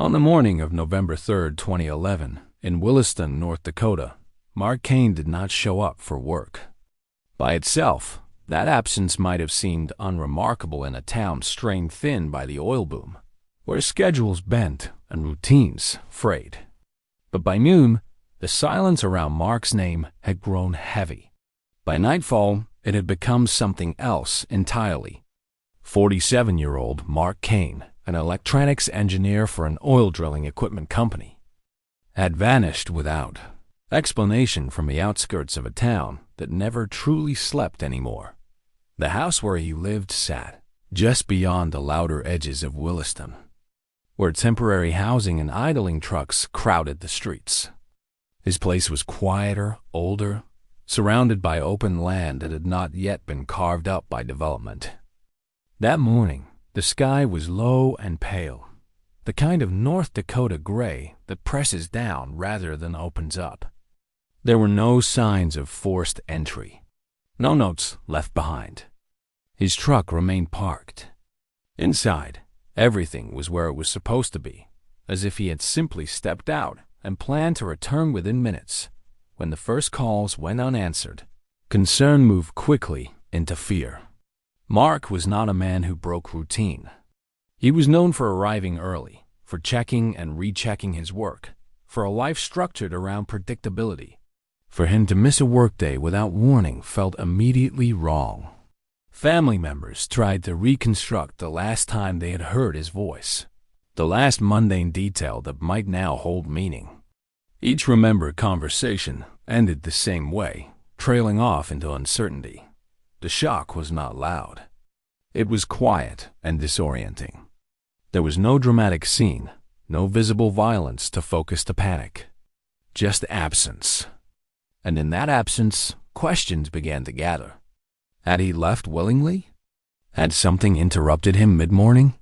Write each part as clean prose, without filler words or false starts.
On the morning of November 3rd, 2011, in Williston, North Dakota, Mark Kane did not show up for work. By itself, that absence might have seemed unremarkable in a town strained thin by the oil boom, where schedules bent and routines frayed. But by noon, the silence around Mark's name had grown heavy. By nightfall, it had become something else entirely. 47-year-old Mark Kane, an electronics engineer for an oil drilling equipment company, had vanished without explanation from the outskirts of a town that never truly slept anymore. The house where he lived sat just beyond the louder edges of Williston, where temporary housing and idling trucks crowded the streets. His place was quieter, older, surrounded by open land that had not yet been carved up by development. That morning, the sky was low and pale, the kind of North Dakota gray that presses down rather than opens up. There were no signs of forced entry, no notes left behind. His truck remained parked. Inside, everything was where it was supposed to be, as if he had simply stepped out and planned to return within minutes. When the first calls went unanswered, concern moved quickly into fear. Mark was not a man who broke routine. He was known for arriving early, for checking and rechecking his work, for a life structured around predictability. For him to miss a workday without warning felt immediately wrong. Family members tried to reconstruct the last time they had heard his voice, the last mundane detail that might now hold meaning. Each remembered conversation ended the same way, trailing off into uncertainty. The shock was not loud. It was quiet and disorienting. There was no dramatic scene, no visible violence to focus the panic. Just absence. And in that absence, questions began to gather. Had he left willingly? Had something interrupted him mid-morning?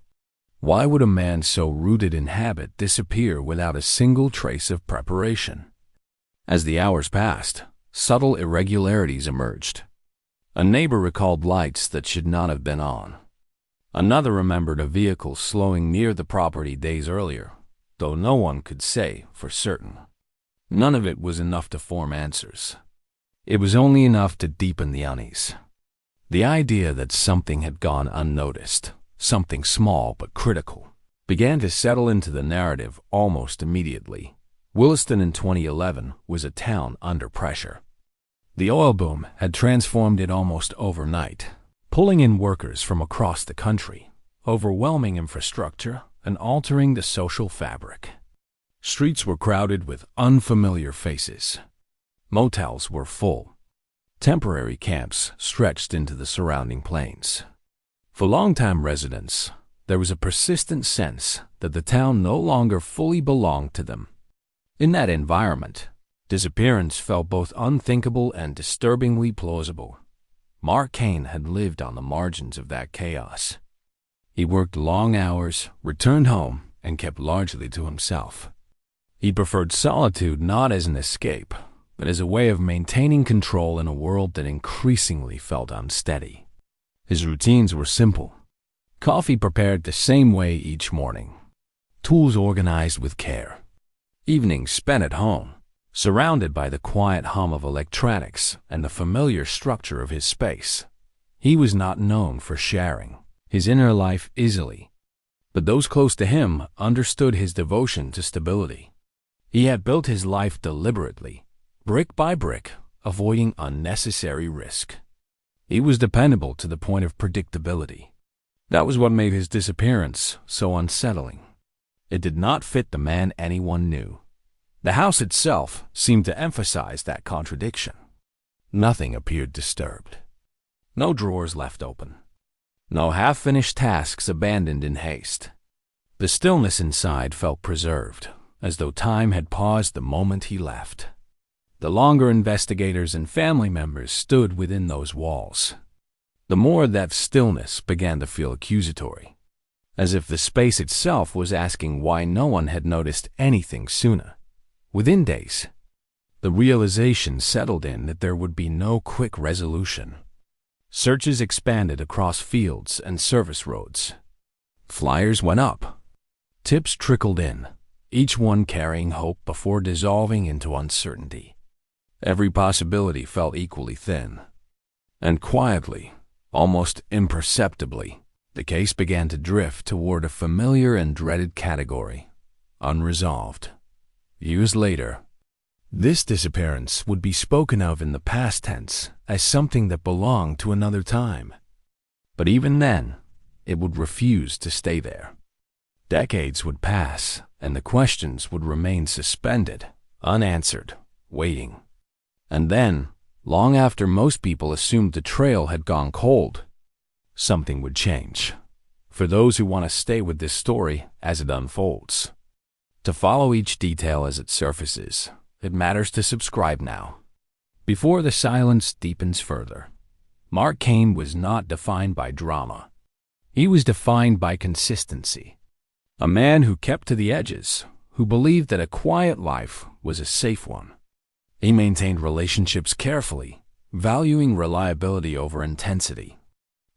Why would a man so rooted in habit disappear without a single trace of preparation? As the hours passed, subtle irregularities emerged. A neighbor recalled lights that should not have been on. Another remembered a vehicle slowing near the property days earlier, though no one could say for certain. None of it was enough to form answers. It was only enough to deepen the unease. The idea that something had gone unnoticed, something small but critical, began to settle into the narrative almost immediately. Williston in 2011 was a town under pressure. The oil boom had transformed it almost overnight, pulling in workers from across the country, overwhelming infrastructure, and altering the social fabric. Streets were crowded with unfamiliar faces. Motels were full. Temporary camps stretched into the surrounding plains. For longtime residents, there was a persistent sense that the town no longer fully belonged to them. In that environment, disappearance felt both unthinkable and disturbingly plausible. Mark Kane had lived on the margins of that chaos. He worked long hours, returned home, and kept largely to himself. He preferred solitude not as an escape, but as a way of maintaining control in a world that increasingly felt unsteady. His routines were simple. Coffee prepared the same way each morning. Tools organized with care. Evenings spent at home, surrounded by the quiet hum of electronics and the familiar structure of his space. He was not known for sharing his inner life easily, but those close to him understood his devotion to stability. He had built his life deliberately, brick by brick, avoiding unnecessary risk. He was dependable to the point of predictability. That was what made his disappearance so unsettling. It did not fit the man anyone knew. The house itself seemed to emphasize that contradiction. Nothing appeared disturbed. No drawers left open. No half-finished tasks abandoned in haste. The stillness inside felt preserved, as though time had paused the moment he left. The longer investigators and family members stood within those walls, the more that stillness began to feel accusatory, as if the space itself was asking why no one had noticed anything sooner. Within days, the realization settled in that there would be no quick resolution. Searches expanded across fields and service roads. Flyers went up. Tips trickled in, each one carrying hope before dissolving into uncertainty. Every possibility felt equally thin. And quietly, almost imperceptibly, the case began to drift toward a familiar and dreaded category: unresolved. Years later, this disappearance would be spoken of in the past tense as something that belonged to another time. But even then, it would refuse to stay there. Decades would pass, and the questions would remain suspended, unanswered, waiting. And then, long after most people assumed the trail had gone cold, something would change. For those who want to stay with this story as it unfolds, to follow each detail as it surfaces, it matters to subscribe now. Before the silence deepens further, Mark Cain was not defined by drama. He was defined by consistency. A man who kept to the edges, who believed that a quiet life was a safe one. He maintained relationships carefully, valuing reliability over intensity.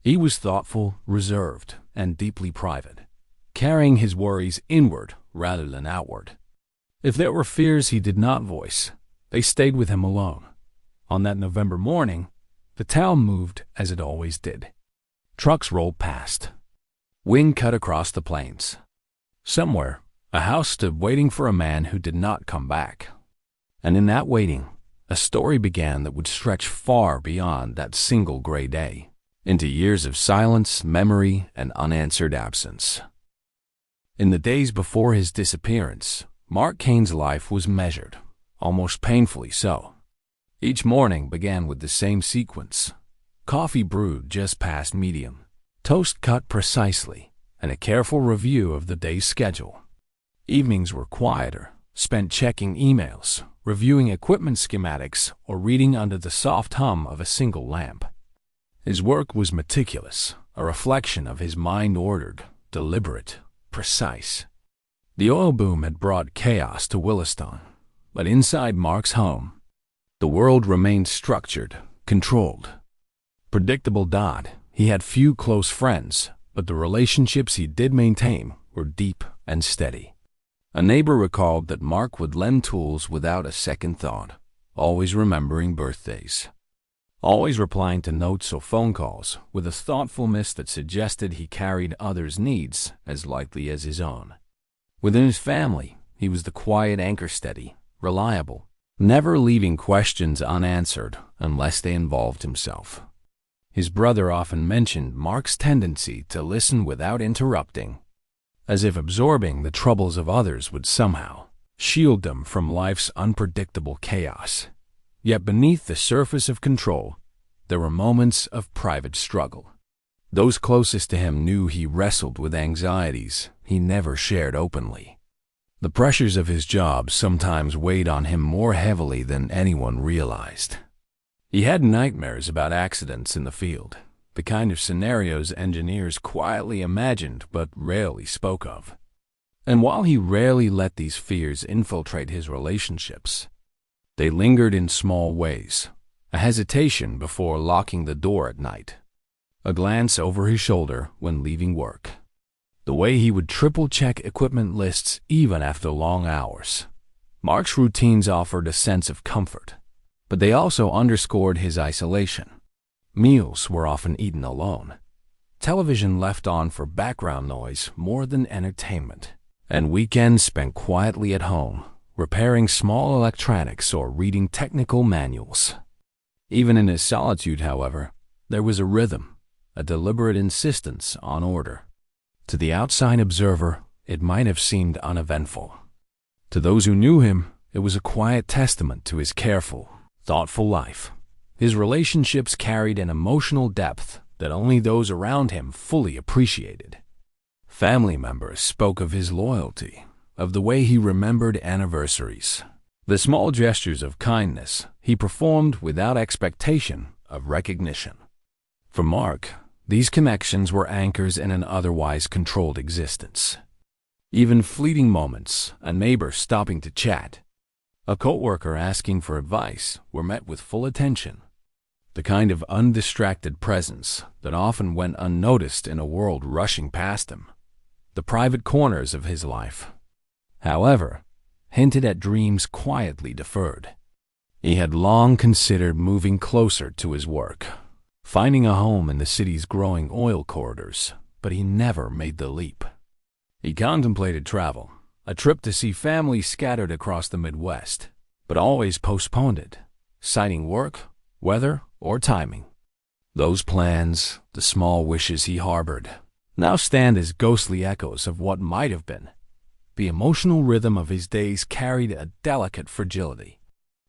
He was thoughtful, reserved, and deeply private, carrying his worries inward rather than outward. If there were fears he did not voice, they stayed with him alone. On that November morning, the town moved as it always did. Trucks rolled past. Wind cut across the plains. Somewhere, a house stood waiting for a man who did not come back. And in that waiting, a story began that would stretch far beyond that single gray day, into years of silence, memory, and unanswered absence. In the days before his disappearance, Mark Cain's life was measured, almost painfully so. Each morning began with the same sequence: coffee brewed just past medium, toast cut precisely, and a careful review of the day's schedule. Evenings were quieter, spent checking emails, reviewing equipment schematics, or reading under the soft hum of a single lamp. His work was meticulous, a reflection of his mind, ordered, deliberate, precise. The oil boom had brought chaos to Williston, but inside Mark's home, the world remained structured, controlled. Predictable Dodd, he had few close friends, but the relationships he did maintain were deep and steady. A neighbor recalled that Mark would lend tools without a second thought, always remembering birthdays, always replying to notes or phone calls with a thoughtfulness that suggested he carried others' needs as lightly as his own. Within his family, he was the quiet anchor, steady, reliable, never leaving questions unanswered unless they involved himself. His brother often mentioned Mark's tendency to listen without interrupting, as if absorbing the troubles of others would somehow shield them from life's unpredictable chaos. Yet beneath the surface of control, there were moments of private struggle. Those closest to him knew he wrestled with anxieties he never shared openly. The pressures of his job sometimes weighed on him more heavily than anyone realized. He had nightmares about accidents in the field, the kind of scenarios engineers quietly imagined but rarely spoke of. And while he rarely let these fears infiltrate his relationships, they lingered in small ways: a hesitation before locking the door at night, a glance over his shoulder when leaving work, the way he would triple-check equipment lists even after long hours. Mark's routines offered a sense of comfort, but they also underscored his isolation. Meals were often eaten alone, television left on for background noise more than entertainment, and weekends spent quietly at home, repairing small electronics or reading technical manuals. Even in his solitude, however, there was a rhythm, a deliberate insistence on order. To the outside observer, it might have seemed uneventful. To those who knew him, it was a quiet testament to his careful, thoughtful life. His relationships carried an emotional depth that only those around him fully appreciated. Family members spoke of his loyalty, of the way he remembered anniversaries, the small gestures of kindness he performed without expectation of recognition. For Mark, these connections were anchors in an otherwise controlled existence. Even fleeting moments, a neighbor stopping to chat, a coworker asking for advice, were met with full attention, the kind of undistracted presence that often went unnoticed in a world rushing past him. the private corners of his life. However, hinted at dreams quietly deferred. He had long considered moving closer to his work, finding a home in the city's growing oil corridors, but he never made the leap. He contemplated travel, a trip to see family scattered across the Midwest, but always postponed it, citing work, weather, or timing. Those plans, the small wishes he harbored, now stand as ghostly echoes of what might have been. The emotional rhythm of his days carried a delicate fragility.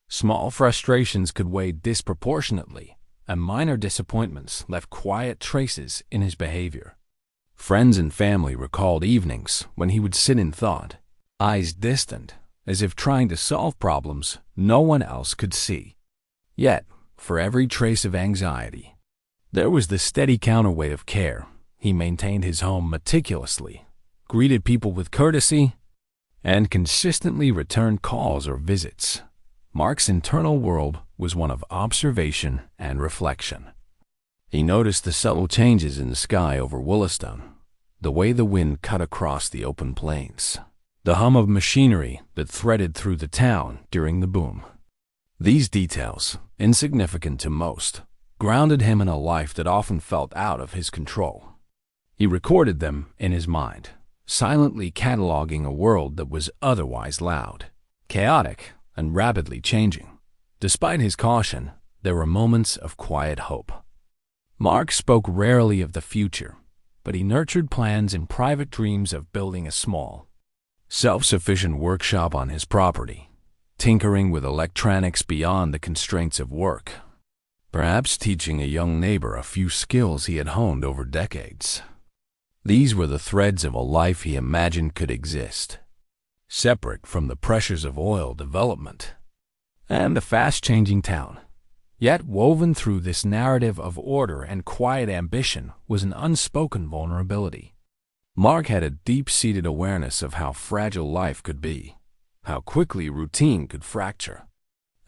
Small frustrations could weigh disproportionately, and minor disappointments left quiet traces in his behavior. Friends and family recalled evenings when he would sit in thought, eyes distant, as if trying to solve problems no one else could see. Yet, for every trace of anxiety, there was the steady counterweight of care. He maintained his home meticulously, greeted people with courtesy, and consistently returned calls or visits. Mark's internal world was one of observation and reflection. He noticed the subtle changes in the sky over Williston, the way the wind cut across the open plains, the hum of machinery that threaded through the town during the boom. These details, insignificant to most, grounded him in a life that often felt out of his control. He recorded them in his mind, silently cataloging a world that was otherwise loud, chaotic, and rapidly changing. Despite his caution, there were moments of quiet hope. Mark spoke rarely of the future, but he nurtured plans and private dreams of building a small, self-sufficient workshop on his property, tinkering with electronics beyond the constraints of work, perhaps teaching a young neighbor a few skills he had honed over decades. These were the threads of a life he imagined could exist, separate from the pressures of oil development and the fast-changing town. Yet woven through this narrative of order and quiet ambition was an unspoken vulnerability. Mark had a deep-seated awareness of how fragile life could be, how quickly routine could fracture.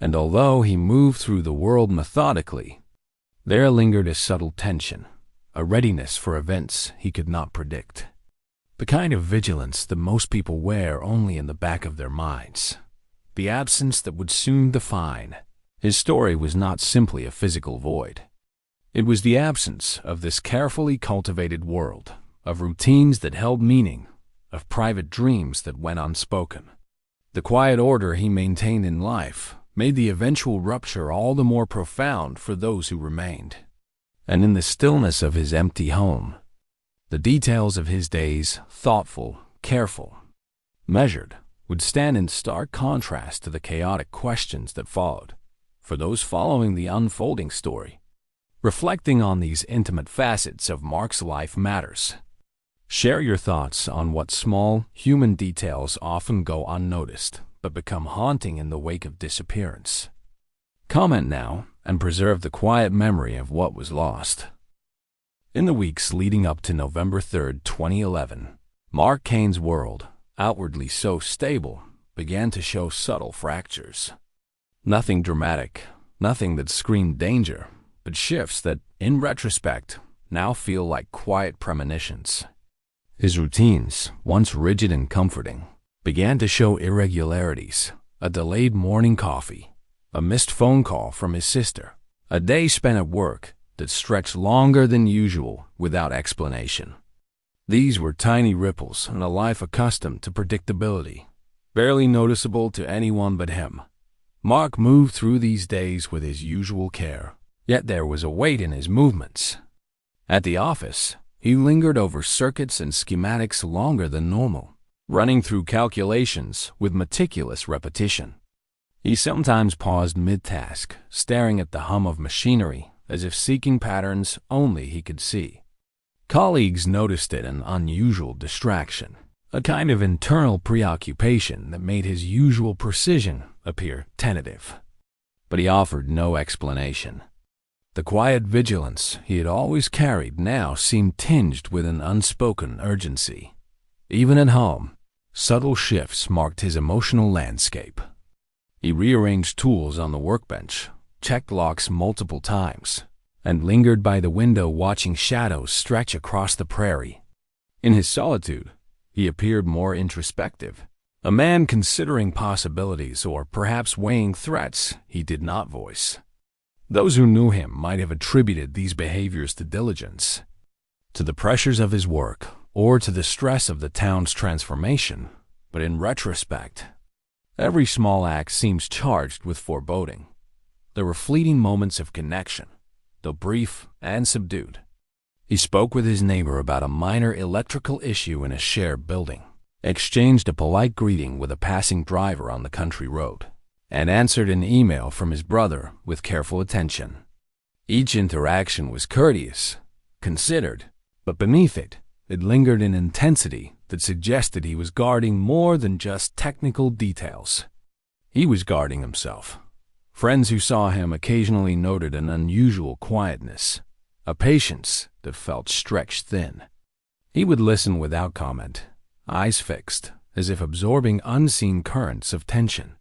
And although he moved through the world methodically, there lingered a subtle tension, a readiness for events he could not predict. The kind of vigilance that most people wear only in the back of their minds. The absence that would soon define. His story was not simply a physical void. It was the absence of this carefully cultivated world, of routines that held meaning, of private dreams that went unspoken. The quiet order he maintained in life made the eventual rupture all the more profound for those who remained. And in the stillness of his empty home, the details of his days, thoughtful, careful, measured, would stand in stark contrast to the chaotic questions that followed. For those following the unfolding story, reflecting on these intimate facets of Mark's life matters. Share your thoughts on what small, human details often go unnoticed, but become haunting in the wake of disappearance. Comment now and preserve the quiet memory of what was lost. In the weeks leading up to November 3, 2011, Mark Kane's world, outwardly so stable, began to show subtle fractures. Nothing dramatic, nothing that screamed danger, but shifts that, in retrospect, now feel like quiet premonitions. His routines, once rigid and comforting, began to show irregularities, a delayed morning coffee, a missed phone call from his sister, a day spent at work that stretched longer than usual without explanation. These were tiny ripples in a life accustomed to predictability, barely noticeable to anyone but him. Mark moved through these days with his usual care, yet there was a weight in his movements. At the office, he lingered over circuits and schematics longer than normal, running through calculations with meticulous repetition. He sometimes paused mid-task, staring at the hum of machinery as if seeking patterns only he could see. Colleagues noticed it an unusual distraction, a kind of internal preoccupation that made his usual precision appear tentative. But he offered no explanation. The quiet vigilance he had always carried now seemed tinged with an unspoken urgency. Even at home, subtle shifts marked his emotional landscape. He rearranged tools on the workbench, checked locks multiple times, and lingered by the window watching shadows stretch across the prairie. In his solitude, He appeared more introspective, a man considering possibilities or perhaps weighing threats he did not voice. Those who knew him might have attributed these behaviors to diligence, to the pressures of his work, or to the stress of the town's transformation, but in retrospect, every small act seems charged with foreboding. There were fleeting moments of connection, though brief and subdued. He spoke with his neighbor about a minor electrical issue in a shared building, exchanged a polite greeting with a passing driver on the country road, and answered an email from his brother with careful attention. Each interaction was courteous, considered, but beneath it, it lingered an intensity that suggested he was guarding more than just technical details. He was guarding himself. Friends who saw him occasionally noted an unusual quietness, a patience that felt stretched thin. He would listen without comment, eyes fixed, as if absorbing unseen currents of tension.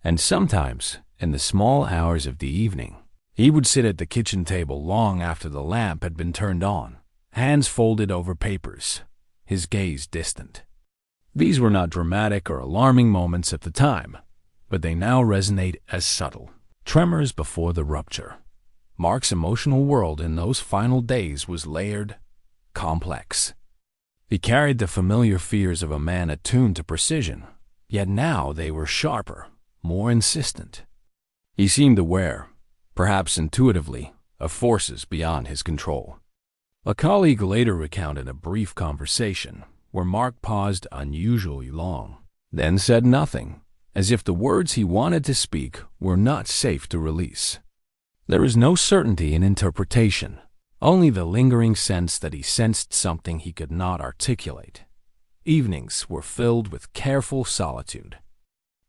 And sometimes, in the small hours of the evening, he would sit at the kitchen table long after the lamp had been turned on, hands folded over papers, his gaze distant. These were not dramatic or alarming moments at the time, but they now resonate as subtle tremors before the rupture. Mark's emotional world in those final days was layered, complex. He carried the familiar fears of a man attuned to precision, yet now they were sharper, more insistent. He seemed aware, perhaps intuitively, of forces beyond his control. A colleague later recounted a brief conversation where Mark paused unusually long, then said nothing, as if the words he wanted to speak were not safe to release. There is no certainty in interpretation, only the lingering sense that he sensed something he could not articulate. Evenings were filled with careful solitude.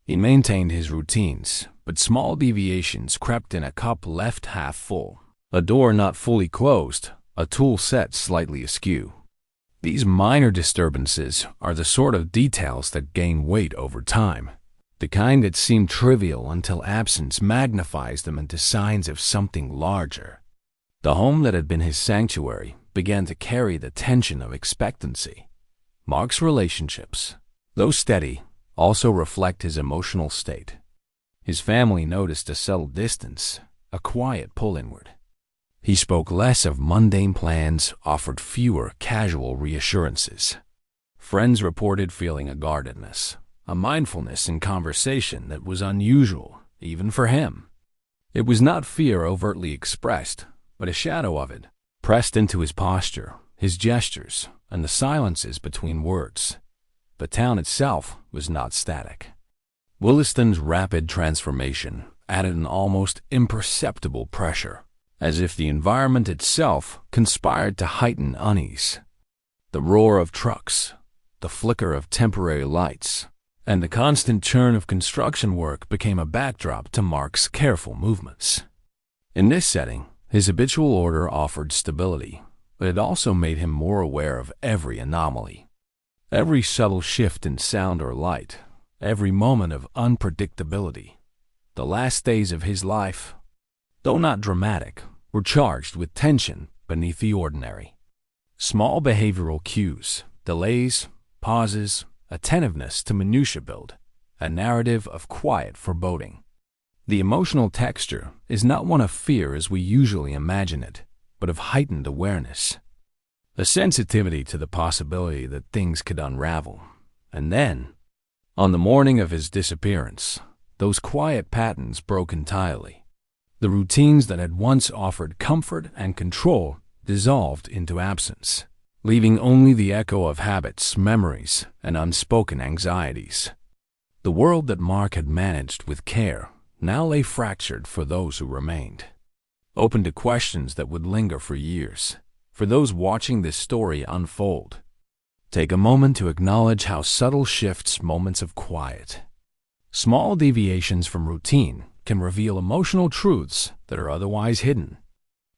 He maintained his routines, but small deviations crept in: a cup left half full, a door not fully closed, a tool set slightly askew. These minor disturbances are the sort of details that gain weight over time, the kind that seem trivial until absence magnifies them into signs of something larger. The home that had been his sanctuary began to carry the tension of expectancy. Mark's relationships, though steady, also reflect his emotional state. His family noticed a subtle distance, a quiet pull inward. He spoke less of mundane plans, offered fewer casual reassurances. Friends reported feeling a guardedness, a mindfulness in conversation that was unusual, even for him. It was not fear overtly expressed, but a shadow of it, pressed into his posture, his gestures, and the silences between words. The town itself was not static. Williston's rapid transformation added an almost imperceptible pressure, as if the environment itself conspired to heighten unease. The roar of trucks, the flicker of temporary lights, and the constant churn of construction work became a backdrop to Mark's careful movements. In this setting, his habitual order offered stability, but it also made him more aware of every anomaly. Every subtle shift in sound or light, every moment of unpredictability. The last days of his life, though not dramatic, were charged with tension beneath the ordinary. Small behavioral cues, delays, pauses, attentiveness to minutia build a narrative of quiet foreboding. The emotional texture is not one of fear as we usually imagine it, but of heightened awareness. A sensitivity to the possibility that things could unravel. And then, on the morning of his disappearance, those quiet patterns broke entirely. The routines that had once offered comfort and control dissolved into absence, leaving only the echo of habits, memories, and unspoken anxieties. The world that Mark had managed with care now lay fractured for those who remained, open to questions that would linger for years. For those watching this story unfold, take a moment to acknowledge how subtle shifts, moments of quiet, small deviations from routine can reveal emotional truths that are otherwise hidden.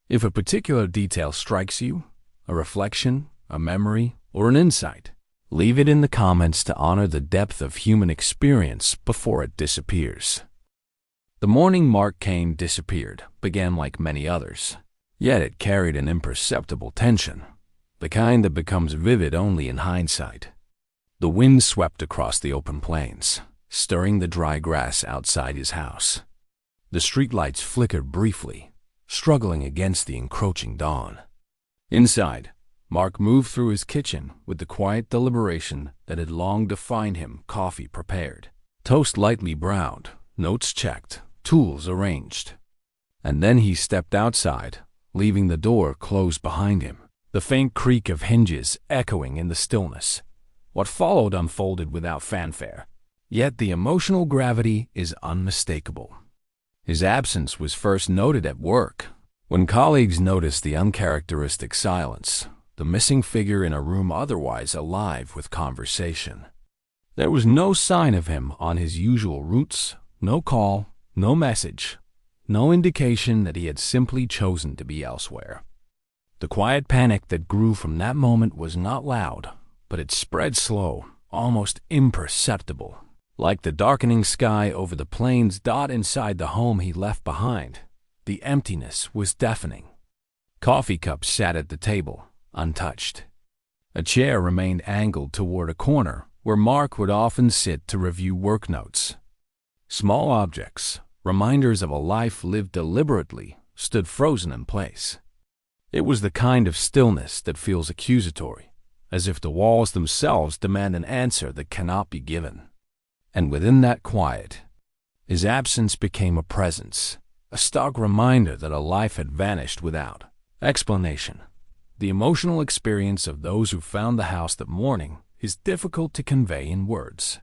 If a particular detail strikes you, a reflection, a memory, or an insight, leave it in the comments to honor the depth of human experience before it disappears. The morning Mark Kane disappeared began like many others, yet it carried an imperceptible tension, the kind that becomes vivid only in hindsight. The wind swept across the open plains, stirring the dry grass outside his house. The streetlights flickered briefly, struggling against the encroaching dawn. Inside, Mark moved through his kitchen with the quiet deliberation that had long defined him, coffee prepared, toast lightly browned, notes checked, tools arranged. And then he stepped outside, leaving the door closed behind him, the faint creak of hinges echoing in the stillness. What followed unfolded without fanfare, yet the emotional gravity is unmistakable. His absence was first noted at work, when colleagues noticed the uncharacteristic silence, the missing figure in a room otherwise alive with conversation. There was no sign of him on his usual routes, no call, no message, no indication that he had simply chosen to be elsewhere. The quiet panic that grew from that moment was not loud, but it spread slow, almost imperceptible. Like the darkening sky over the plains dot inside the home he left behind, the emptiness was deafening. Coffee cups sat at the table, untouched. A chair remained angled toward a corner where Mark would often sit to review work notes. Small objects, reminders of a life lived deliberately, stood frozen in place. It was the kind of stillness that feels accusatory, as if the walls themselves demand an answer that cannot be given. And within that quiet, his absence became a presence, a stark reminder that a life had vanished without explanation. The emotional experience of those who found the house that morning is difficult to convey in words.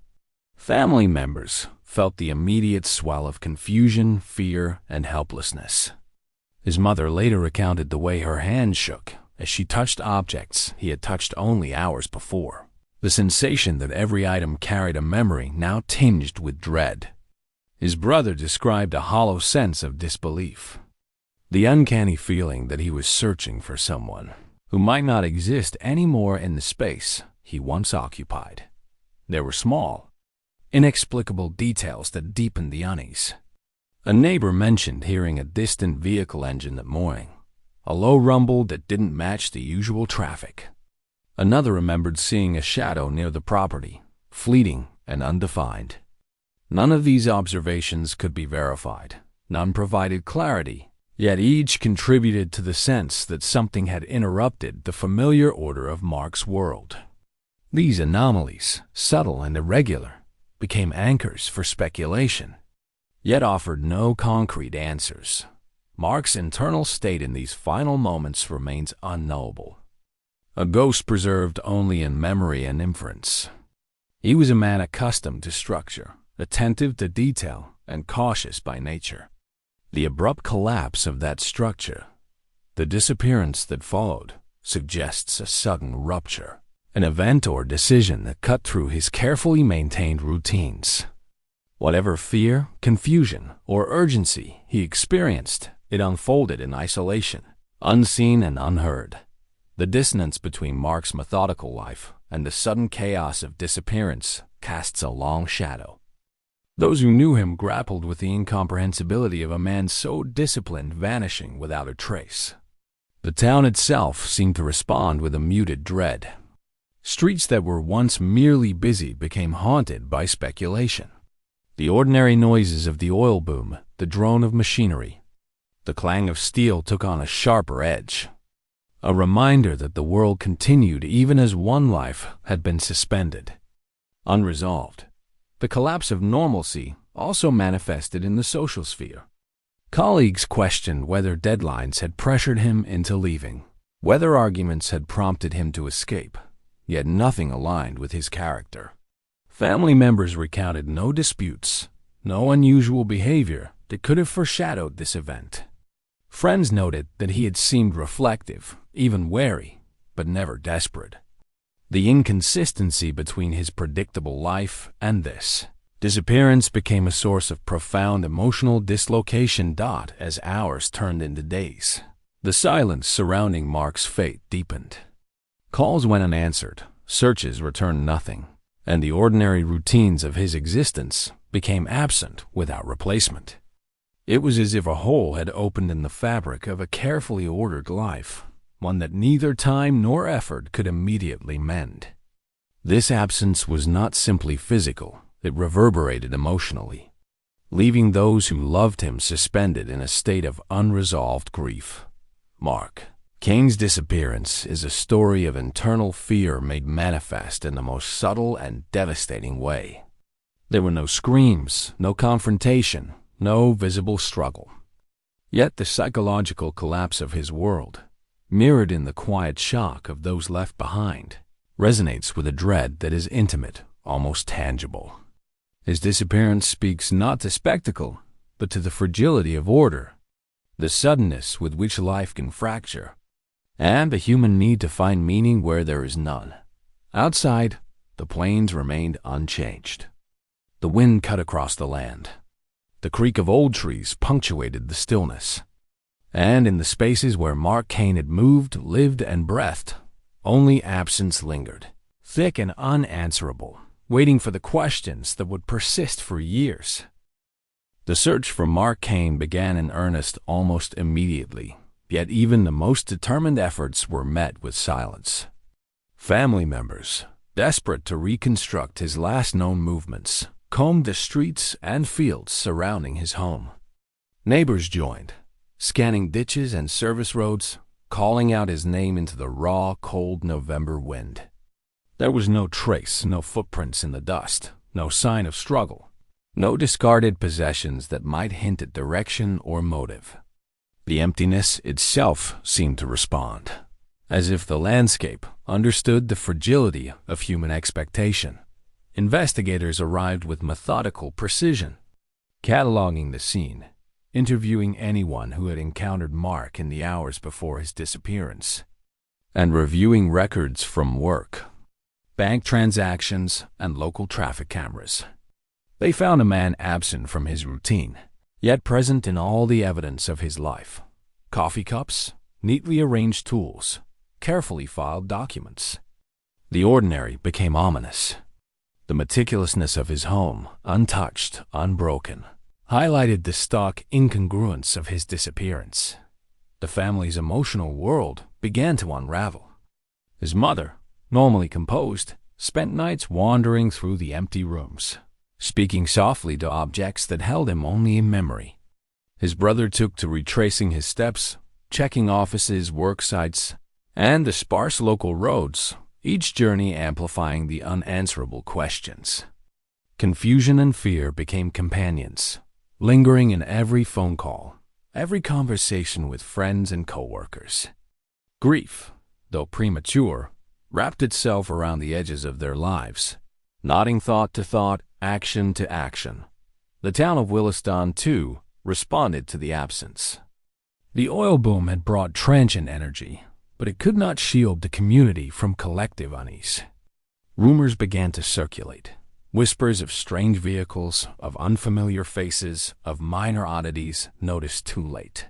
Family members felt the immediate swell of confusion, fear, and helplessness. His mother later recounted the way her hand shook as she touched objects he had touched only hours before. The sensation that every item carried a memory now tinged with dread. His brother described a hollow sense of disbelief, the uncanny feeling that he was searching for someone who might not exist anymore in the space he once occupied. There were small, inexplicable details that deepened the unease. A neighbor mentioned hearing a distant vehicle engine that morning, a low rumble that didn't match the usual traffic. Another remembered seeing a shadow near the property, fleeting and undefined. None of these observations could be verified. None provided clarity, yet each contributed to the sense that something had interrupted the familiar order of Mark's world. These anomalies, subtle and irregular, became anchors for speculation, yet offered no concrete answers. Mark's internal state in these final moments remains unknowable. A ghost preserved only in memory and inference. He was a man accustomed to structure, attentive to detail, and cautious by nature. The abrupt collapse of that structure, the disappearance that followed, suggests a sudden rupture, an event or decision that cut through his carefully maintained routines. Whatever fear, confusion, or urgency he experienced, it unfolded in isolation, unseen and unheard. The dissonance between Mark's methodical life and the sudden chaos of disappearance casts a long shadow. Those who knew him grappled with the incomprehensibility of a man so disciplined vanishing without a trace. The town itself seemed to respond with a muted dread. Streets that were once merely busy became haunted by speculation. The ordinary noises of the oil boom, the drone of machinery, the clang of steel took on a sharper edge. A reminder that the world continued even as one life had been suspended, unresolved. The collapse of normalcy also manifested in the social sphere. Colleagues questioned whether deadlines had pressured him into leaving, whether arguments had prompted him to escape, yet nothing aligned with his character. Family members recounted no disputes, no unusual behavior that could have foreshadowed this event. Friends noted that he had seemed reflective, even wary, but never desperate. The inconsistency between his predictable life and this disappearance became a source of profound emotional dislocation as hours turned into days. The silence surrounding Mark's fate deepened. Calls went unanswered, searches returned nothing, and the ordinary routines of his existence became absent without replacement. It was as if a hole had opened in the fabric of a carefully ordered life, one that neither time nor effort could immediately mend. This absence was not simply physical, it reverberated emotionally, leaving those who loved him suspended in a state of unresolved grief. Mark Kane's disappearance is a story of internal fear made manifest in the most subtle and devastating way. There were no screams, no confrontation, no visible struggle. Yet the psychological collapse of his world, mirrored in the quiet shock of those left behind, resonates with a dread that is intimate, almost tangible. His disappearance speaks not to spectacle, but to the fragility of order, the suddenness with which life can fracture, and the human need to find meaning where there is none. Outside, the plains remained unchanged. The wind cut across the land. The creak of old trees punctuated the stillness. And in the spaces where Mark Kane had moved, lived, and breathed, only absence lingered, thick and unanswerable, waiting for the questions that would persist for years. The search for Mark Kane began in earnest almost immediately, yet even the most determined efforts were met with silence. Family members, desperate to reconstruct his last known movements, combed the streets and fields surrounding his home. Neighbors joined, scanning ditches and service roads, calling out his name into the raw, cold November wind. There was no trace, no footprints in the dust, no sign of struggle, no discarded possessions that might hint at direction or motive. The emptiness itself seemed to respond, as if the landscape understood the fragility of human expectation. Investigators arrived with methodical precision, cataloging the scene, interviewing anyone who had encountered Mark in the hours before his disappearance, and reviewing records from work, bank transactions, and local traffic cameras. They found a man absent from his routine, yet present in all the evidence of his life: coffee cups, neatly arranged tools, carefully filed documents. The ordinary became ominous. The meticulousness of his home, untouched, unbroken, highlighted the stark incongruence of his disappearance. The family's emotional world began to unravel. His mother, normally composed, spent nights wandering through the empty rooms, speaking softly to objects that held him only in memory. His brother took to retracing his steps, checking offices, work sites, and the sparse local roads, each journey amplifying the unanswerable questions. Confusion and fear became companions, lingering in every phone call, every conversation with friends and coworkers. Grief, though premature, wrapped itself around the edges of their lives, nodding thought to thought, action to action. The town of Williston, too, responded to the absence. The oil boom had brought transient energy, but it could not shield the community from collective unease. Rumors began to circulate, whispers of strange vehicles, of unfamiliar faces, of minor oddities noticed too late.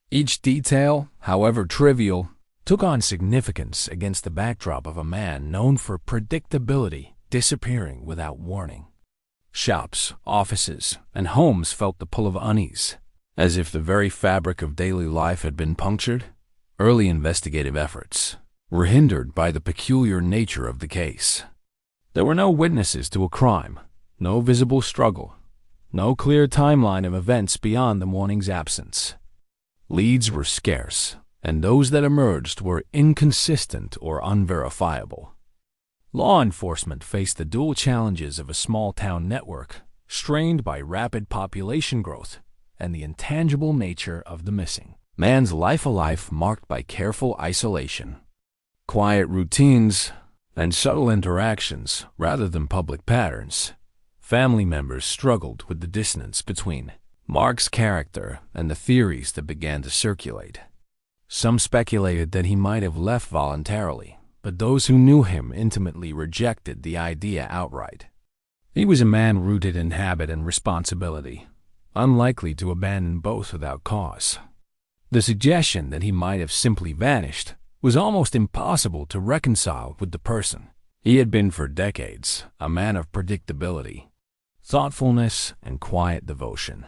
Each detail, however trivial, took on significance against the backdrop of a man known for predictability disappearing without warning. Shops, offices, and homes felt the pull of unease, as if the very fabric of daily life had been punctured. Early investigative efforts were hindered by the peculiar nature of the case. There were no witnesses to a crime, no visible struggle, no clear timeline of events beyond the morning's absence. Leads were scarce, and those that emerged were inconsistent or unverifiable. Law enforcement faced the dual challenges of a small-town network, strained by rapid population growth and the intangible nature of the missing man's life, a life marked by careful isolation, quiet routines, and subtle interactions rather than public patterns. Family members struggled with the dissonance between Mark's character and the theories that began to circulate. Some speculated that he might have left voluntarily, but those who knew him intimately rejected the idea outright. He was a man rooted in habit and responsibility, unlikely to abandon both without cause. The suggestion that he might have simply vanished was almost impossible to reconcile with the person he had been for decades, a man of predictability, thoughtfulness, and quiet devotion.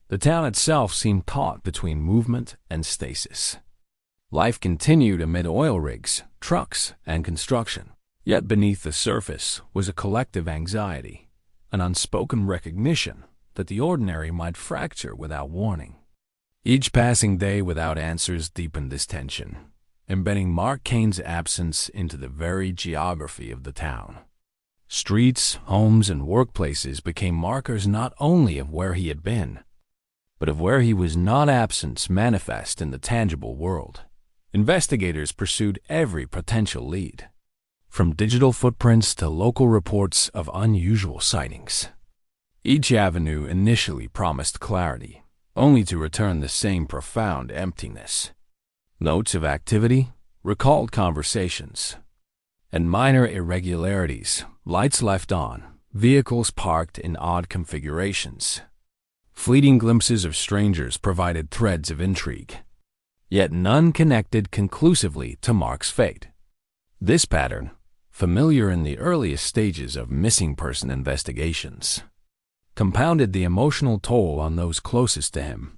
The town itself seemed caught between movement and stasis. Life continued amid oil rigs, trucks, and construction, Yet beneath the surface was a collective anxiety, an unspoken recognition that the ordinary might fracture without warning. Each passing day without answers deepened this tension, embedding Mark Kane's absence into the very geography of the town. Streets, homes, and workplaces became markers not only of where he had been, but of where he was not absent manifest in the tangible world. Investigators pursued every potential lead, from digital footprints to local reports of unusual sightings. Each avenue initially promised clarity, only to return the same profound emptiness. Notes of activity, recalled conversations, and minor irregularities, lights left on, vehicles parked in odd configurations. Fleeting glimpses of strangers provided threads of intrigue, yet none connected conclusively to Mark's fate. This pattern, familiar in the earliest stages of missing person investigations, compounded the emotional toll on those closest to him,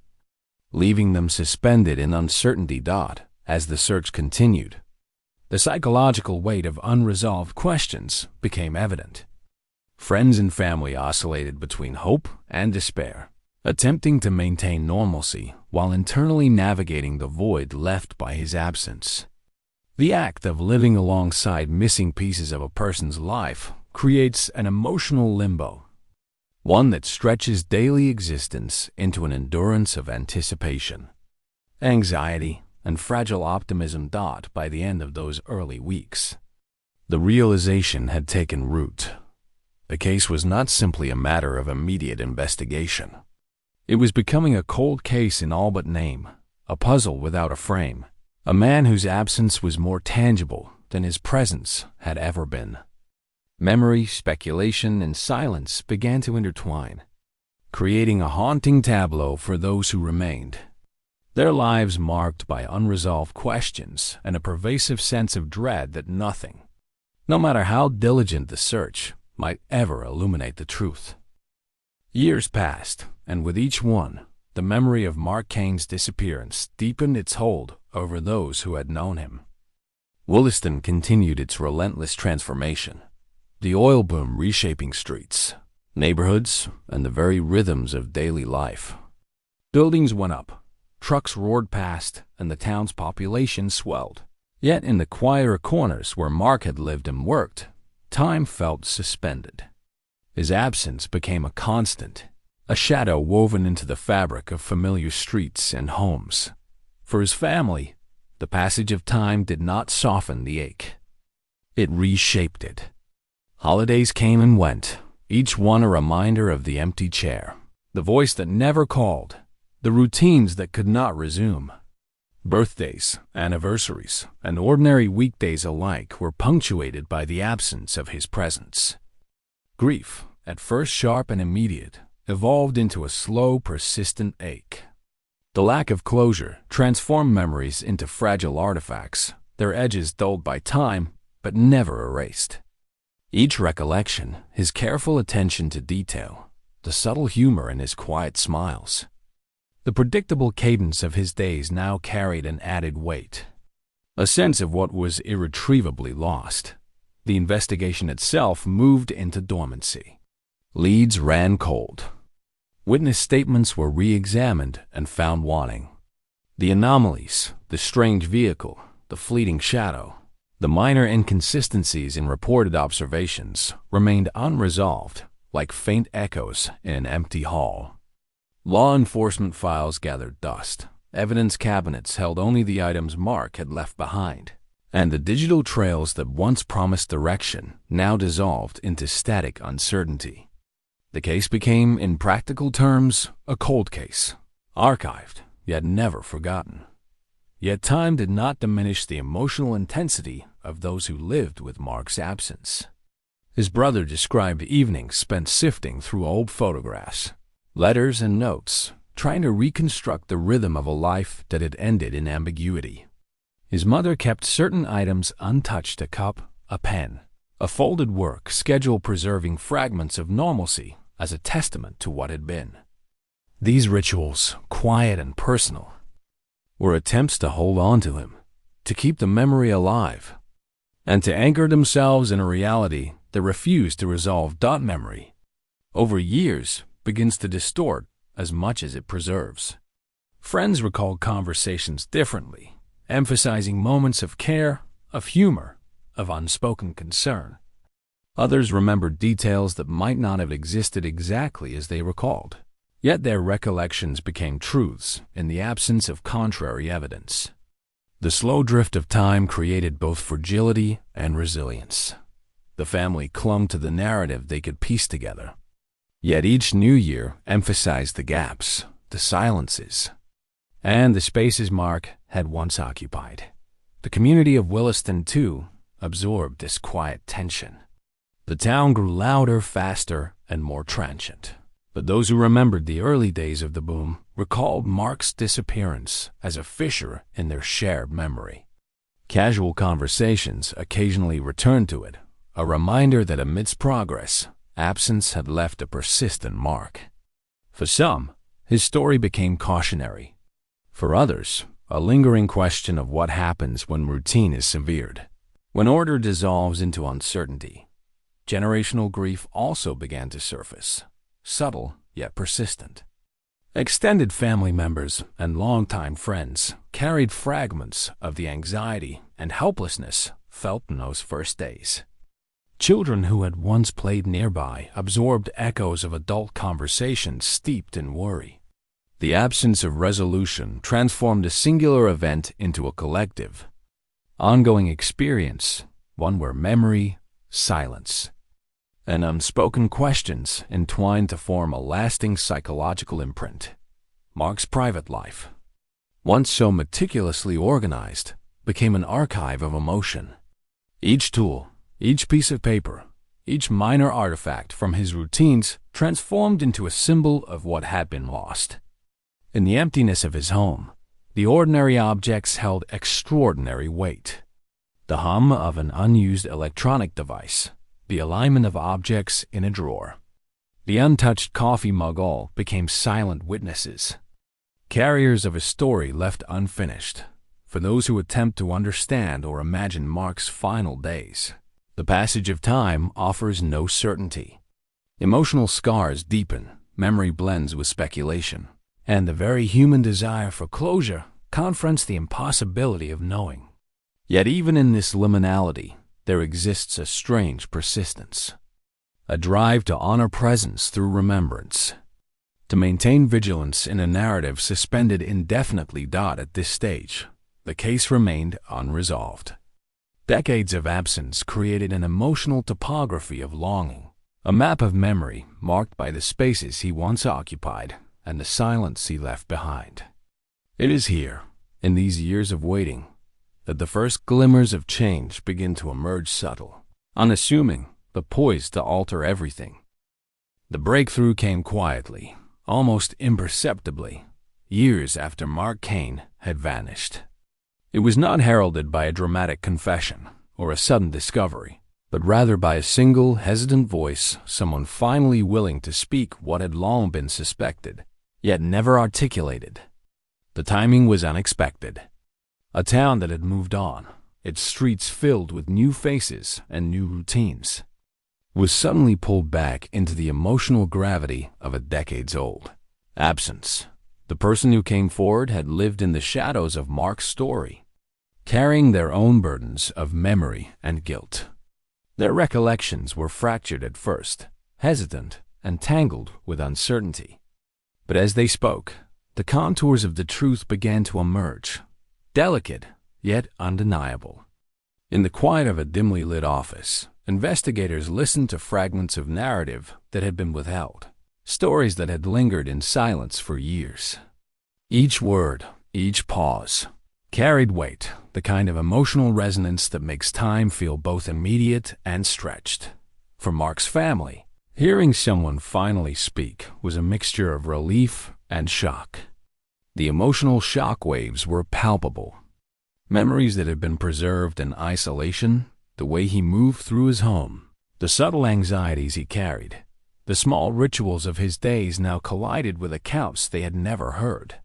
leaving them suspended in uncertainty. As the search continued, the psychological weight of unresolved questions became evident. Friends and family oscillated between hope and despair, attempting to maintain normalcy while internally navigating the void left by his absence. The act of living alongside missing pieces of a person's life creates an emotional limbo, one that stretches daily existence into an endurance of anticipation, anxiety, and fragile optimism. By the end of those early weeks, the realization had taken root. The case was not simply a matter of immediate investigation. It was becoming a cold case in all but name, a puzzle without a frame, a man whose absence was more tangible than his presence had ever been. Memory, speculation, and silence began to intertwine, creating a haunting tableau for those who remained, their lives marked by unresolved questions and a pervasive sense of dread that nothing, no matter how diligent the search, might ever illuminate the truth. Years passed, and with each one, the memory of Mark Kane's disappearance deepened its hold over those who had known him. Williston continued its relentless transformation, the oil boom reshaping streets, neighborhoods, and the very rhythms of daily life. Buildings went up, trucks roared past, and the town's population swelled. Yet in the quieter corners where Mark had lived and worked, time felt suspended. His absence became a constant, a shadow woven into the fabric of familiar streets and homes. For his family, the passage of time did not soften the ache. It reshaped it. Holidays came and went, each one a reminder of the empty chair, the voice that never called, the routines that could not resume. Birthdays, anniversaries, and ordinary weekdays alike were punctuated by the absence of his presence. Grief, at first sharp and immediate, evolved into a slow, persistent ache. The lack of closure transformed memories into fragile artifacts, their edges dulled by time, but never erased. Each recollection, his careful attention to detail, the subtle humor in his quiet smiles, the predictable cadence of his days now carried an added weight, a sense of what was irretrievably lost. The investigation itself moved into dormancy. Leads ran cold. Witness statements were re-examined and found wanting. The anomalies, the strange vehicle, the fleeting shadow, the minor inconsistencies in reported observations remained unresolved, like faint echoes in an empty hall. Law enforcement files gathered dust. Evidence cabinets held only the items Mark had left behind, and the digital trails that once promised direction now dissolved into static uncertainty. The case became, in practical terms, a cold case, archived, yet never forgotten. Yet time did not diminish the emotional intensity of those who lived with Mark's absence. His brother described evenings spent sifting through old photographs, letters, and notes, trying to reconstruct the rhythm of a life that had ended in ambiguity. His mother kept certain items untouched: a cup, a pen, a folded work schedule preserving fragments of normalcy as a testament to what had been. These rituals, quiet and personal, were attempts to hold on to him, to keep the memory alive. and to anchor themselves in a reality that refused to resolve. Memory, over years, begins to distort as much as it preserves. Friends recall conversations differently, emphasizing moments of care, of humor, of unspoken concern. Others remember details that might not have existed exactly as they recalled, yet their recollections became truths in the absence of contrary evidence. The slow drift of time created both fragility and resilience. The family clung to the narrative they could piece together. Yet each new year emphasized the gaps, the silences, and the spaces Mark had once occupied. The community of Williston, too, absorbed this quiet tension. The town grew louder, faster, and more transient. But those who remembered the early days of the boom recalled Mark's disappearance as a fissure in their shared memory. Casual conversations occasionally returned to it, a reminder that amidst progress, absence had left a persistent mark. For some, his story became cautionary. For others, a lingering question of what happens when routine is severed, when order dissolves into uncertainty. Generational grief also began to surface, subtle yet persistent. Extended family members and longtime friends carried fragments of the anxiety and helplessness felt in those first days. Children who had once played nearby absorbed echoes of adult conversations steeped in worry. The absence of resolution transformed a singular event into a collective, ongoing experience, one where memory, silence, and unspoken questions entwined to form a lasting psychological imprint. Mark's private life, once so meticulously organized, became an archive of emotion. Each tool, each piece of paper, each minor artifact from his routines transformed into a symbol of what had been lost. In the emptiness of his home, the ordinary objects held extraordinary weight. The hum of an unused electronic device, the alignment of objects in a drawer, the untouched coffee mug all became silent witnesses, carriers of a story left unfinished. For those who attempt to understand or imagine Mark's final days, the passage of time offers no certainty. Emotional scars deepen, memory blends with speculation, and the very human desire for closure confronts the impossibility of knowing. Yet even in this liminality, there exists a strange persistence, a drive to honor presence through remembrance, to maintain vigilance in a narrative suspended indefinitely. At this stage, the case remained unresolved. Decades of absence created an emotional topography of longing, a map of memory marked by the spaces he once occupied and the silence he left behind. It is here, in these years of waiting, that the first glimmers of change begin to emerge, subtle, unassuming, but poised to alter everything. The breakthrough came quietly, almost imperceptibly, years after Mark Kane had vanished. It was not heralded by a dramatic confession or a sudden discovery, but rather by a single, hesitant voice, someone finally willing to speak what had long been suspected, yet never articulated. The timing was unexpected. A town that had moved on, its streets filled with new faces and new routines, was suddenly pulled back into the emotional gravity of a decades-old absence. The person who came forward had lived in the shadows of Mark's story, carrying their own burdens of memory and guilt. Their recollections were fractured at first, hesitant, and tangled with uncertainty. But as they spoke, the contours of the truth began to emerge, delicate yet undeniable. In the quiet of a dimly lit office, investigators listened to fragments of narrative that had been withheld, stories that had lingered in silence for years. Each word, each pause, carried weight, the kind of emotional resonance that makes time feel both immediate and stretched. For Mark's family, hearing someone finally speak was a mixture of relief and shock. The emotional shock waves were palpable. Memories that had been preserved in isolation, the way he moved through his home, the subtle anxieties he carried, the small rituals of his days now collided with accounts they had never heard.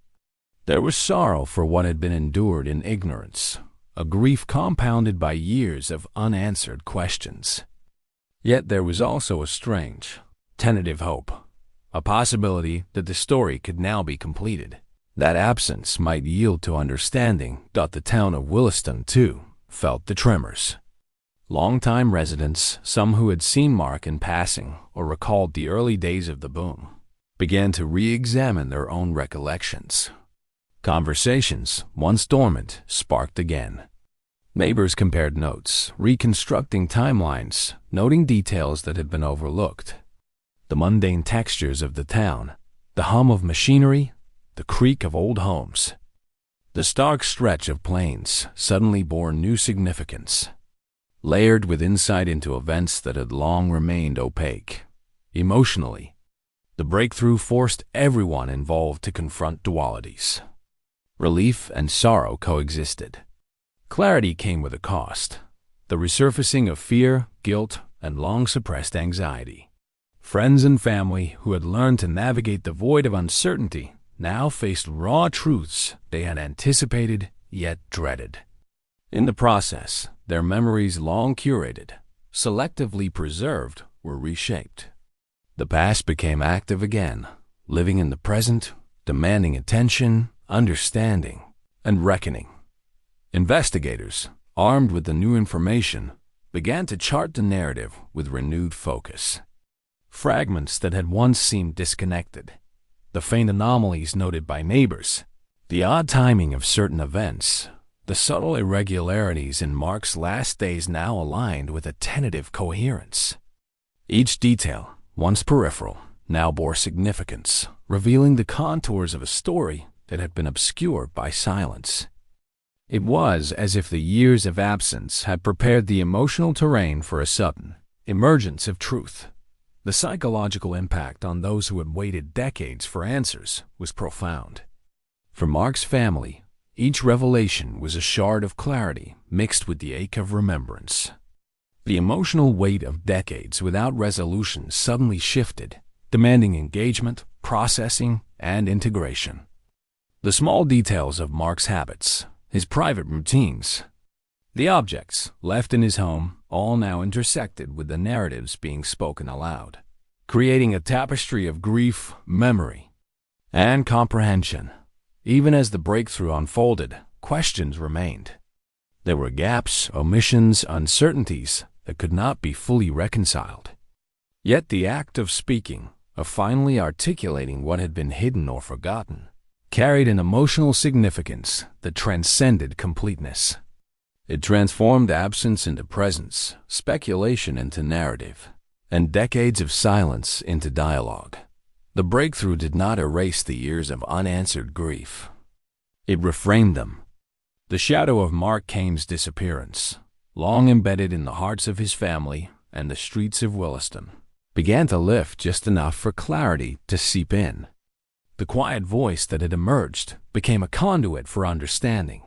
There was sorrow for what had been endured in ignorance, a grief compounded by years of unanswered questions. Yet there was also a strange, tentative hope, a possibility that the story could now be completed. That absence might yield to understanding. The town of Williston, too, felt the tremors. Longtime residents, some who had seen Mark in passing or recalled the early days of the boom, began to re-examine their own recollections. Conversations, once dormant, sparked again. Neighbors compared notes, reconstructing timelines, noting details that had been overlooked. The mundane textures of the town, the hum of machinery, the creak of old homes. The stark stretch of plains suddenly bore new significance, layered with insight into events that had long remained opaque. Emotionally, the breakthrough forced everyone involved to confront dualities. Relief and sorrow coexisted. Clarity came with a cost, the resurfacing of fear, guilt, and long-suppressed anxiety. Friends and family who had learned to navigate the void of uncertainty now faced raw truths they had anticipated yet dreaded. In the process, their memories long curated, selectively preserved, were reshaped. The past became active again, living in the present, demanding attention, understanding, and reckoning. Investigators, armed with the new information, began to chart the narrative with renewed focus. Fragments that had once seemed disconnected, the faint anomalies noted by neighbors, the odd timing of certain events, the subtle irregularities in Mark's last days now aligned with a tentative coherence. Each detail, once peripheral, now bore significance, revealing the contours of a story that had been obscured by silence. It was as if the years of absence had prepared the emotional terrain for a sudden emergence of truth. The psychological impact on those who had waited decades for answers was profound. For Mark's family, each revelation was a shard of clarity mixed with the ache of remembrance. The emotional weight of decades without resolution suddenly shifted, demanding engagement, processing, and integration. The small details of Mark's habits, his private routines, the objects left in his home, all now intersected with the narratives being spoken aloud, creating a tapestry of grief, memory, and comprehension. Even as the breakthrough unfolded, questions remained. There were gaps, omissions, uncertainties that could not be fully reconciled. Yet the act of speaking, of finally articulating what had been hidden or forgotten, carried an emotional significance that transcended completeness. It transformed absence into presence, speculation into narrative, and decades of silence into dialogue. The breakthrough did not erase the years of unanswered grief. It reframed them. The shadow of Mark Kane's disappearance, long embedded in the hearts of his family and the streets of Williston, began to lift just enough for clarity to seep in. The quiet voice that had emerged became a conduit for understanding,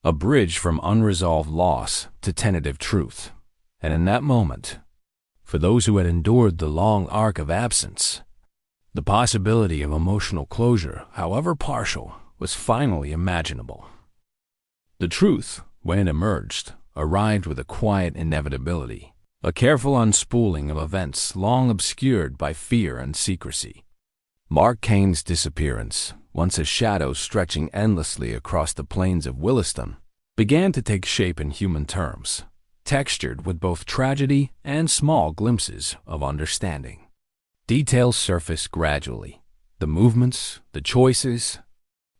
a bridge from unresolved loss to tentative truth. And in that moment, for those who had endured the long arc of absence, the possibility of emotional closure, however partial, was finally imaginable. The truth, when it emerged, arrived with a quiet inevitability, a careful unspooling of events long obscured by fear and secrecy. Mark Kane's disappearance, once a shadow stretching endlessly across the plains of Williston, began to take shape in human terms, textured with both tragedy and small glimpses of understanding. Details surfaced gradually, the movements, the choices,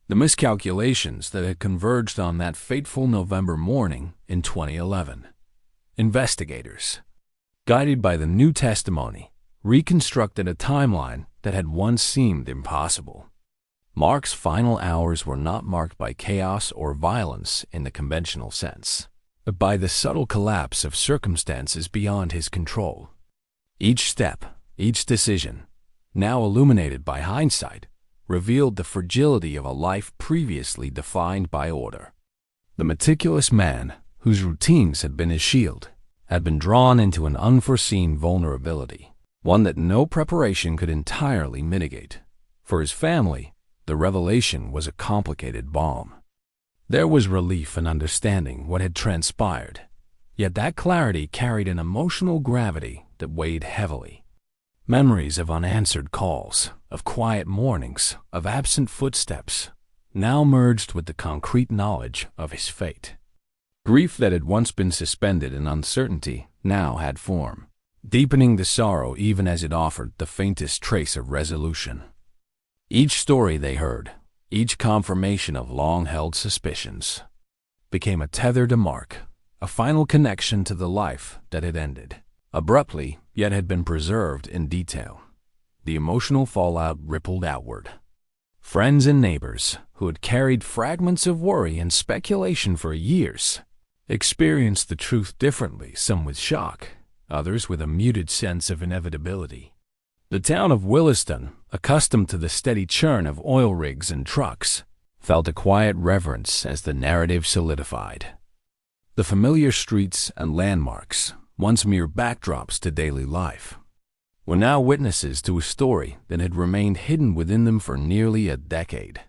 the miscalculations that had converged on that fateful November morning in 2011. Investigators, guided by the new testimony, reconstructed a timeline that had once seemed impossible. Mark's final hours were not marked by chaos or violence in the conventional sense, but by the subtle collapse of circumstances beyond his control. Each step, each decision, now illuminated by hindsight, revealed the fragility of a life previously defined by order. The meticulous man, whose routines had been his shield, had been drawn into an unforeseen vulnerability, one that no preparation could entirely mitigate. For his family, the revelation was a complicated balm. There was relief in understanding what had transpired, yet that clarity carried an emotional gravity that weighed heavily. Memories of unanswered calls, of quiet mornings, of absent footsteps, now merged with the concrete knowledge of his fate. Grief that had once been suspended in uncertainty now had form, deepening the sorrow even as it offered the faintest trace of resolution. Each story they heard, each confirmation of long-held suspicions, became a tether to Mark, a final connection to the life that had ended, abruptly yet had been preserved in detail. The emotional fallout rippled outward. Friends and neighbors, who had carried fragments of worry and speculation for years, experienced the truth differently, some with shock, others with a muted sense of inevitability. The town of Williston, accustomed to the steady churn of oil rigs and trucks, felt a quiet reverence as the narrative solidified. The familiar streets and landmarks, once mere backdrops to daily life, were now witnesses to a story that had remained hidden within them for nearly a decade.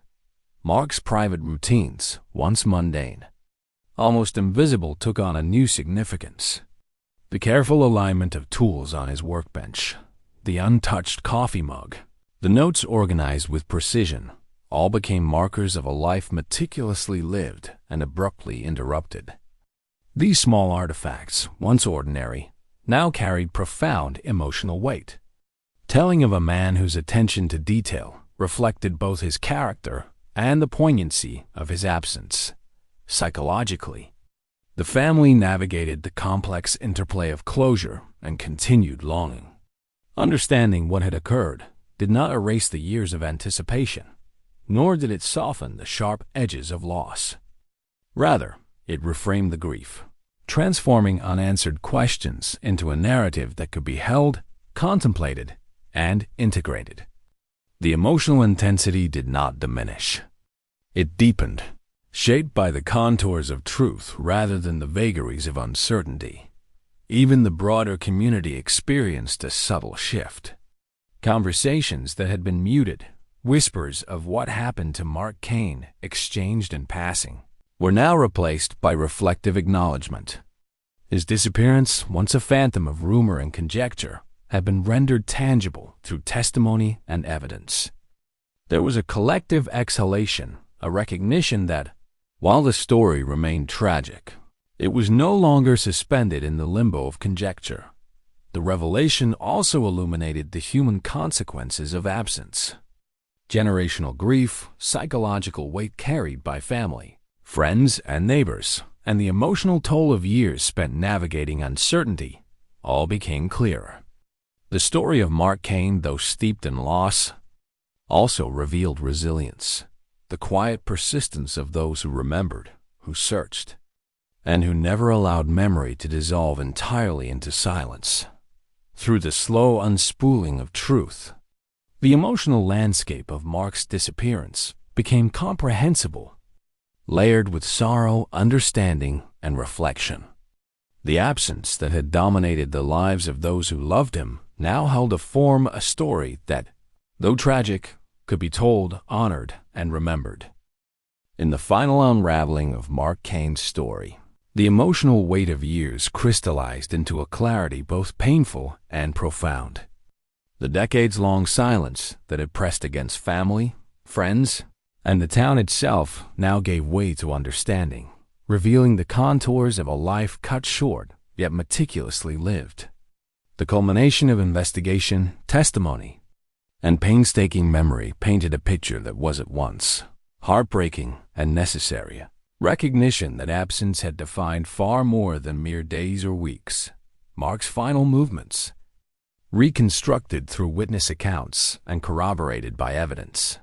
Mark's private routines, once mundane, almost invisible, took on a new significance. The careful alignment of tools on his workbench, the untouched coffee mug, the notes organized with precision, all became markers of a life meticulously lived and abruptly interrupted. These small artifacts, once ordinary, now carried profound emotional weight, telling of a man whose attention to detail reflected both his character and the poignancy of his absence. Psychologically, the family navigated the complex interplay of closure and continued longing. Understanding what had occurred did not erase the years of anticipation, nor did it soften the sharp edges of loss. Rather, it reframed the grief, transforming unanswered questions into a narrative that could be held, contemplated, and integrated. The emotional intensity did not diminish. It deepened, shaped by the contours of truth rather than the vagaries of uncertainty. Even the broader community experienced a subtle shift. Conversations that had been muted, whispers of what happened to Mark Kane exchanged in passing, were now replaced by reflective acknowledgement. His disappearance, once a phantom of rumor and conjecture, had been rendered tangible through testimony and evidence. There was a collective exhalation, a recognition that, while the story remained tragic, it was no longer suspended in the limbo of conjecture. The revelation also illuminated the human consequences of absence. Generational grief, psychological weight carried by family, friends, and neighbors, and the emotional toll of years spent navigating uncertainty all became clearer. The story of Mark Kane, though steeped in loss, also revealed resilience, the quiet persistence of those who remembered, who searched, and who never allowed memory to dissolve entirely into silence. Through the slow unspooling of truth, the emotional landscape of Mark's disappearance became comprehensible, layered with sorrow, understanding, and reflection. The absence that had dominated the lives of those who loved him now held a story that, though tragic, could be told, honored, and remembered. In the final unraveling of Mark Kane's story, the emotional weight of years crystallized into a clarity both painful and profound. The decades-long silence that had pressed against family, friends, and the town itself now gave way to understanding, revealing the contours of a life cut short yet meticulously lived. The culmination of investigation, testimony, and painstaking memory painted a picture that was at once heartbreaking and necessary. Recognition that absence had defined far more than mere days or weeks. Mark's final movements, reconstructed through witness accounts and corroborated by evidence,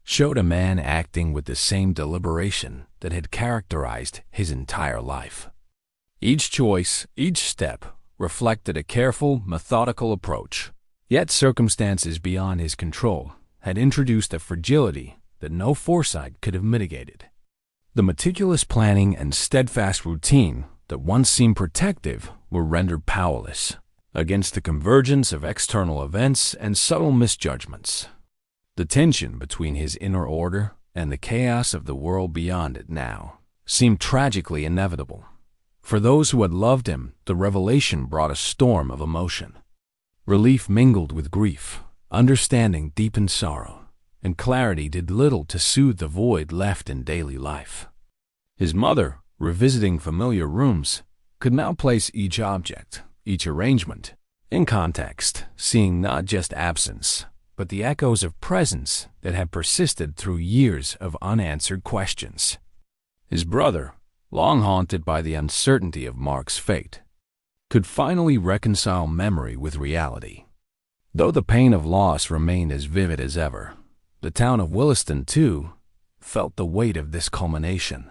showed a man acting with the same deliberation that had characterized his entire life. Each choice, each step, reflected a careful, methodical approach. Yet circumstances beyond his control had introduced a fragility that no foresight could have mitigated. The meticulous planning and steadfast routine that once seemed protective were rendered powerless against the convergence of external events and subtle misjudgments. The tension between his inner order and the chaos of the world beyond it now seemed tragically inevitable. For those who had loved him, the revelation brought a storm of emotion. Relief mingled with grief, understanding deepened sorrow, and clarity did little to soothe the void left in daily life. His mother, revisiting familiar rooms, could now place each object, each arrangement, in context, seeing not just absence, but the echoes of presence that had persisted through years of unanswered questions. His brother, long haunted by the uncertainty of Mark's fate, could finally reconcile memory with reality. Though the pain of loss remained as vivid as ever, the town of Williston, too, felt the weight of this culmination.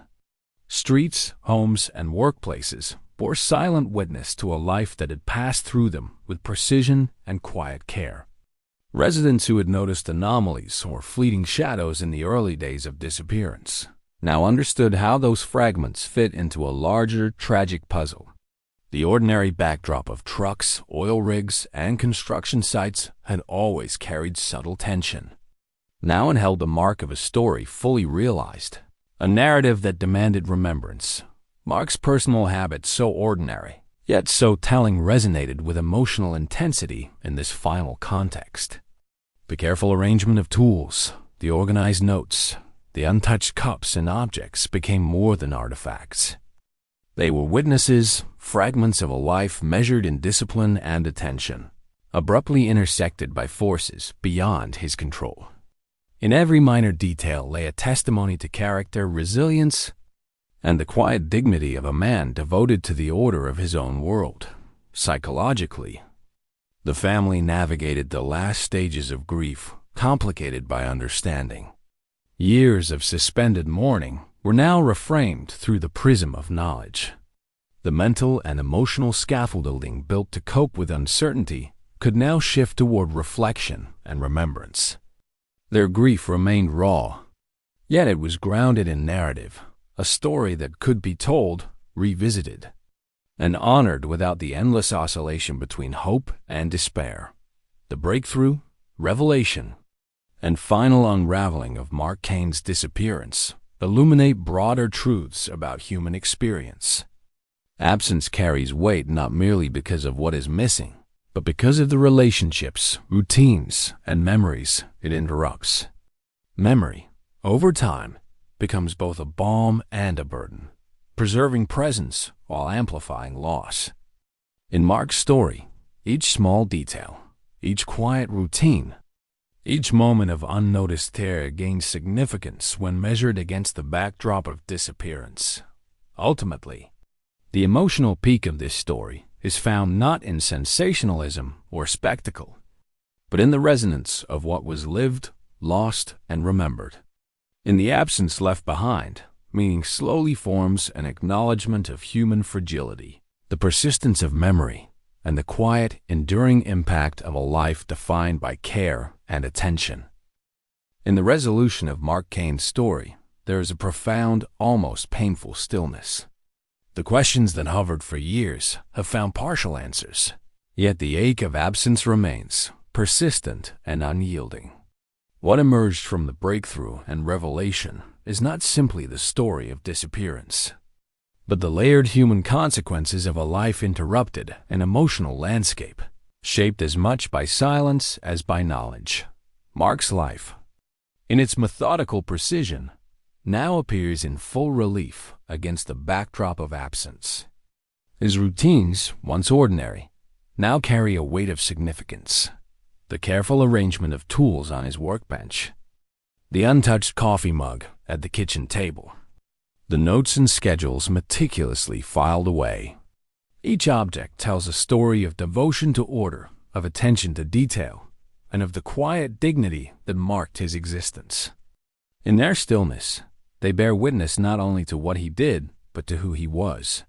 Streets, homes, and workplaces bore silent witness to a life that had passed through them with precision and quiet care. Residents who had noticed anomalies or fleeting shadows in the early days of Disappearance now understood how those fragments fit into a larger, tragic puzzle. The ordinary backdrop of trucks, oil rigs, and construction sites had always carried subtle tension. Now it held the mark of a story fully realized, a narrative that demanded remembrance. Mark's personal habits, so ordinary, yet so telling, resonated with emotional intensity in this final context. The careful arrangement of tools, the organized notes, the untouched cups and objects became more than artifacts. They were witnesses, fragments of a life measured in discipline and attention, abruptly intersected by forces beyond his control. In every minor detail lay a testimony to character, resilience, and the quiet dignity of a man devoted to the order of his own world. Psychologically, the family navigated the last stages of grief, complicated by understanding. Years of suspended mourning were now reframed through the prism of knowledge. The mental and emotional scaffolding built to cope with uncertainty could now shift toward reflection and remembrance. Their grief remained raw, yet it was grounded in narrative, a story that could be told, revisited, and honored without the endless oscillation between hope and despair. The breakthrough, revelation, and final unraveling of Mark Kane's Disappearance illuminate broader truths about human experience. Absence carries weight not merely because of what is missing, but because of the relationships, routines, and memories it interrupts. Memory, over time, becomes both a balm and a burden, preserving presence while amplifying loss. In Mark's story, each small detail, each quiet routine, each moment of unnoticed terror gains significance when measured against the backdrop of disappearance. Ultimately, the emotional peak of this story is found not in sensationalism or spectacle, but in the resonance of what was lived, lost, and remembered. In the absence left behind, meaning slowly forms an acknowledgement of human fragility, the persistence of memory, and the quiet, enduring impact of a life defined by care and attention. In the resolution of Mark Kane's story, there is a profound, almost painful stillness. The questions that hovered for years have found partial answers, yet the ache of absence remains, persistent and unyielding. What emerged from the breakthrough and revelation is not simply the story of disappearance, but the layered human consequences of a life interrupted, an emotional landscape, shaped as much by silence as by knowledge. Mark's life, in its methodical precision, now appears in full relief against the backdrop of absence. His routines, once ordinary, now carry a weight of significance. The careful arrangement of tools on his workbench, the untouched coffee mug at the kitchen table, the notes and schedules meticulously filed away. Each object tells a story of devotion to order, of attention to detail, and of the quiet dignity that marked his existence. In their stillness, they bear witness not only to what he did, but to who he was.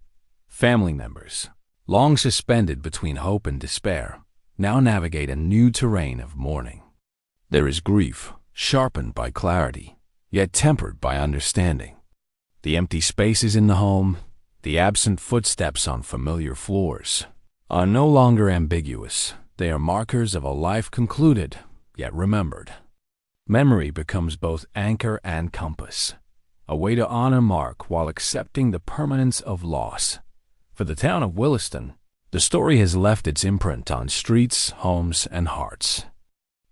Family members, long suspended between hope and despair, now navigate a new terrain of mourning. There is grief, sharpened by clarity, yet tempered by understanding. The empty spaces in the home, the absent footsteps on familiar floors, are no longer ambiguous. They are markers of a life concluded, yet remembered. Memory becomes both anchor and compass, a way to honor Mark while accepting the permanence of loss. For the town of Williston, the story has left its imprint on streets, homes, and hearts.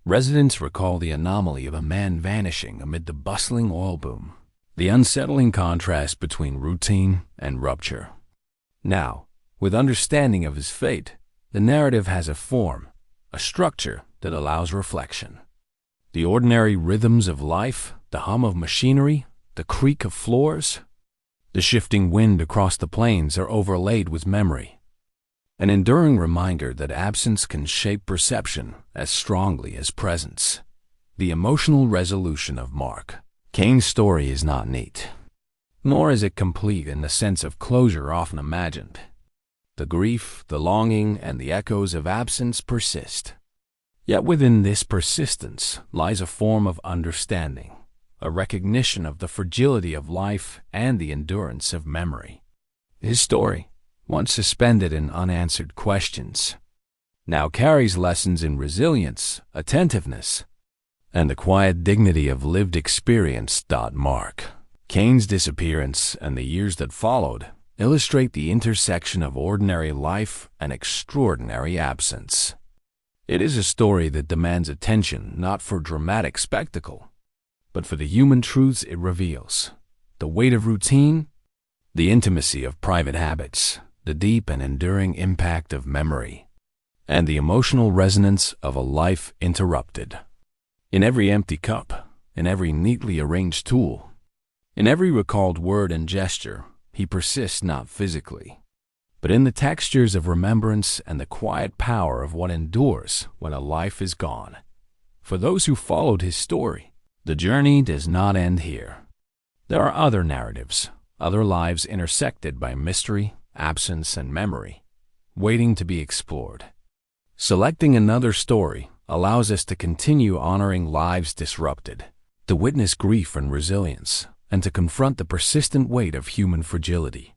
Residents recall the anomaly of a man vanishing amid the bustling oil boom, the unsettling contrast between routine and rupture. Now, with understanding of his fate, the narrative has a form, a structure that allows reflection. The ordinary rhythms of life, the hum of machinery, the creak of floors, the shifting wind across the plains are overlaid with memory. An enduring reminder that absence can shape perception as strongly as presence. The emotional resolution of Mark. Kane's story is not neat, nor is it complete in the sense of closure often imagined. The grief, the longing, and the echoes of absence persist. Yet within this persistence lies a form of understanding, a recognition of the fragility of life and the endurance of memory. His story, once suspended in unanswered questions, now carries lessons in resilience, attentiveness, and the quiet dignity of lived experience. Mark Kane's disappearance and the years that followed illustrate the intersection of ordinary life and extraordinary absence. It is a story that demands attention not for dramatic spectacle, but for the human truths it reveals, the weight of routine, the intimacy of private habits, the deep and enduring impact of memory, and the emotional resonance of a life interrupted. In every empty cup, in every neatly arranged tool, in every recalled word and gesture, he persists not physically, but in the textures of remembrance and the quiet power of what endures when a life is gone. For those who followed his story, the journey does not end here. There are other narratives, other lives intersected by mystery, absence, and memory, waiting to be explored. Selecting another story allows us to continue honoring lives disrupted, to witness grief and resilience, and to confront the persistent weight of human fragility.